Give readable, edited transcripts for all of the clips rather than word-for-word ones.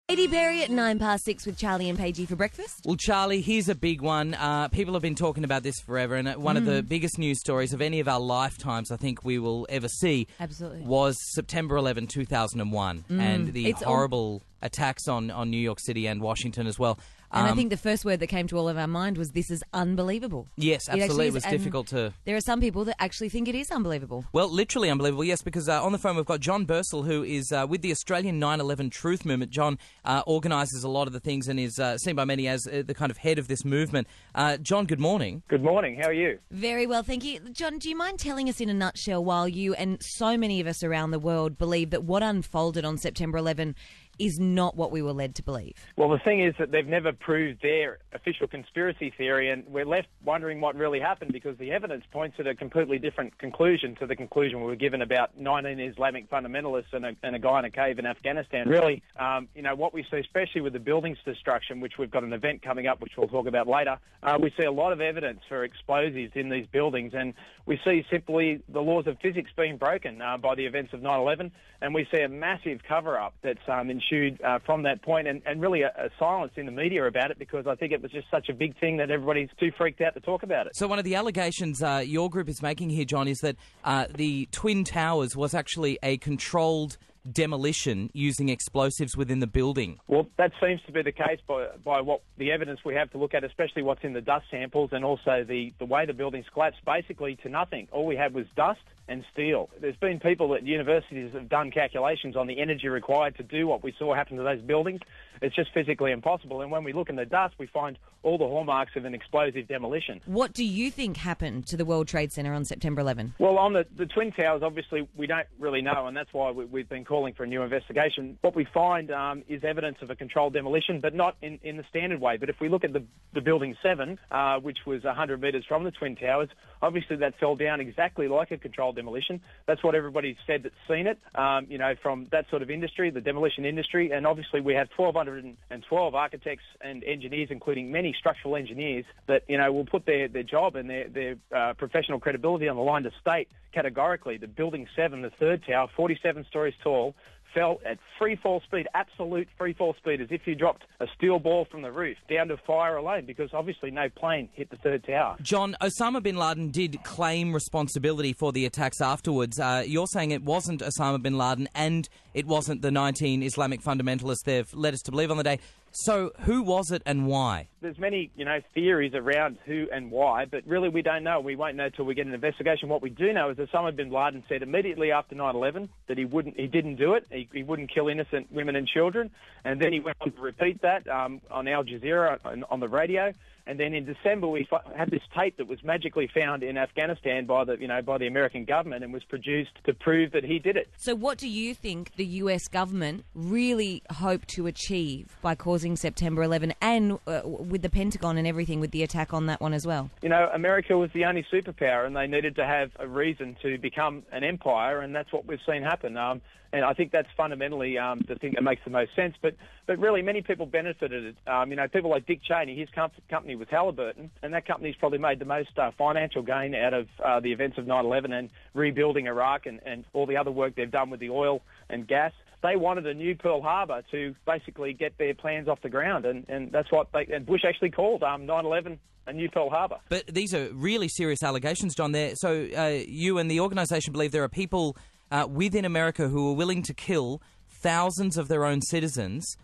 Katie Berry at 6:09 with Charlie and Paigey for breakfast. Well, Charlie, here's a big one. People have been talking about this forever, and one of the biggest news stories of any of our lifetimes I think we will ever see was September 11, 2001, and the horrible attacks on New York City and Washington as well. And I think the first word that came to all of our mind was, this is unbelievable. Yes, absolutely. It was difficult to... There are some people that actually think it is unbelievable. Well, literally unbelievable, yes, because on the phone we've got John Bursill, who is with the Australian 9/11 Truth Movement. John organises a lot of the things and is seen by many as the kind of head of this movement. John, good morning. Good morning. How are you? Very well, thank you. John, do you mind telling us in a nutshell, while you and so many of us around the world believe that what unfolded on September 11 is not what we were led to believe? Well, the thing is that they've never proved their official conspiracy theory, and we're left wondering what really happened because the evidence points at a completely different conclusion to the conclusion we were given about 19 Islamic fundamentalists and a guy in a cave in Afghanistan. Really, what we see, especially with the buildings destruction, which we've got an event coming up, which we'll talk about later, we see a lot of evidence for explosives in these buildings, and we see simply the laws of physics being broken by the events of 9/11, and we see a massive cover-up that's ensued from that point, and really a silence in the media about it because I think it was just such a big thing that everybody's too freaked out to talk about it. So one of the allegations your group is making here, John, is that the Twin Towers was actually a controlled demolition using explosives within the building. Well, that seems to be the case by what the evidence we have to look at, especially what's in the dust samples and also the way the buildings collapsed basically to nothing. All we had was dust and steel. There's been people at universities that have done calculations on the energy required to do what we saw happen to those buildings. It's just physically impossible. And when we look in the dust, we find all the hallmarks of an explosive demolition. What do you think happened to the World Trade Center on September 11? Well, on the Twin Towers, obviously, we don't really know, and that's why we've been calling for a new investigation. What we find is evidence of a controlled demolition, but not in the standard way. But if we look at the Building 7, which was 100 metres from the Twin Towers, obviously that fell down exactly like a controlled demolition. That's what everybody's said that's seen it, from that sort of industry, the demolition industry. And obviously we have 1,212 architects and engineers, including many structural engineers, that, will put their job and their professional credibility on the line to state categorically that Building 7, the third tower, 47 stories tall, fell at free fall speed, absolute free fall speed, as if you dropped a steel ball from the roof down to fire alone, because obviously no plane hit the third tower. John, Osama bin Laden did claim responsibility for the attacks afterwards. You're saying it wasn't Osama bin Laden and it wasn't the 19 Islamic fundamentalists they've led us to believe on the day. So who was it and why? There's many, theories around who and why, but really we don't know. We won't know till we get an investigation. What we do know is that Osama bin Laden said immediately after 9/11 that he didn't do it. He wouldn't kill innocent women and children, and then he went on to repeat that on Al Jazeera on the radio. And then in December, we had this tape that was magically found in Afghanistan by the American government and was produced to prove that he did it. So what do you think the US government really hoped to achieve by causing September 11 and with the Pentagon and everything with the attack on that one as well? America was the only superpower and they needed to have a reason to become an empire, and that's what we've seen happen. And I think that's fundamentally the thing that makes the most sense. But really, many people benefited. People like Dick Cheney, his company was Halliburton, and that company's probably made the most financial gain out of the events of 9/11 and rebuilding Iraq and all the other work they've done with the oil and gas. They wanted a new Pearl Harbor to basically get their plans off the ground, and that's what and Bush actually called 9/11 a new Pearl Harbor. But these are really serious allegations, John. There, so you and the organisation believe there are people within America who are willing to kill thousands of their own citizens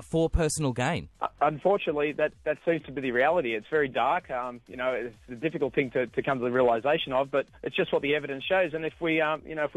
for personal gain. Unfortunately, that seems to be the reality. It's very dark. It's a difficult thing to come to the realisation of, but it's just what the evidence shows. And if we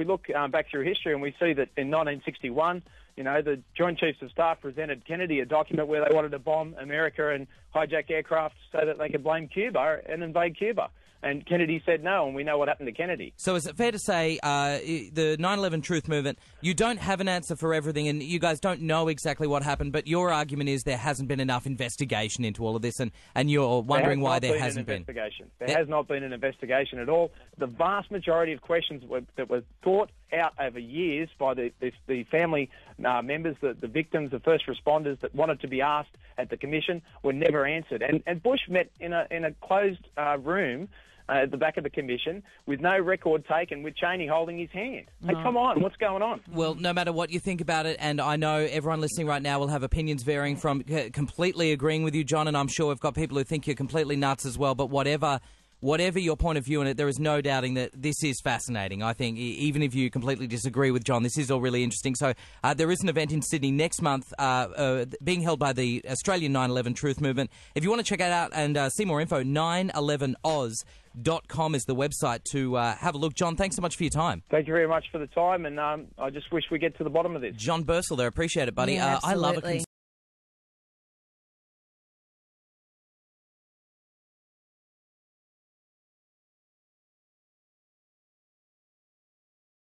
look back through history and we see that in 1961, the Joint Chiefs of Staff presented Kennedy a document where they wanted to bomb America and hijack aircraft so that they could blame Cuba and invade Cuba. And Kennedy said no, and we know what happened to Kennedy. So is it fair to say the 9/11 Truth Movement, you don't have an answer for everything and you guys don't know exactly what happened, but your argument is there hasn't been enough investigation into all of this, and you're wondering why there hasn't been? There has not been an investigation at all. The vast majority of questions that were thought out over years by the family members, the victims, the first responders that wanted to be asked at the commission were never answered. And Bush met in a closed room at the back of the commission with no record taken, with Cheney holding his hand. Hey, come on, what's going on? Well, no matter what you think about it, and I know everyone listening right now will have opinions varying from completely agreeing with you, John, and I'm sure we've got people who think you're completely nuts as well, but whatever your point of view on it, there is no doubting that this is fascinating. I think even if you completely disagree with John, this is all really interesting. So there is an event in Sydney next month being held by the Australian 9/11 Truth Movement. If you want to check it out and see more info, 911oz.com is the website to have a look. John, thanks so much for your time. Thank you very much for the time, and I just wish we get to the bottom of this. John Bursill there, appreciate it, buddy. Yeah, I love a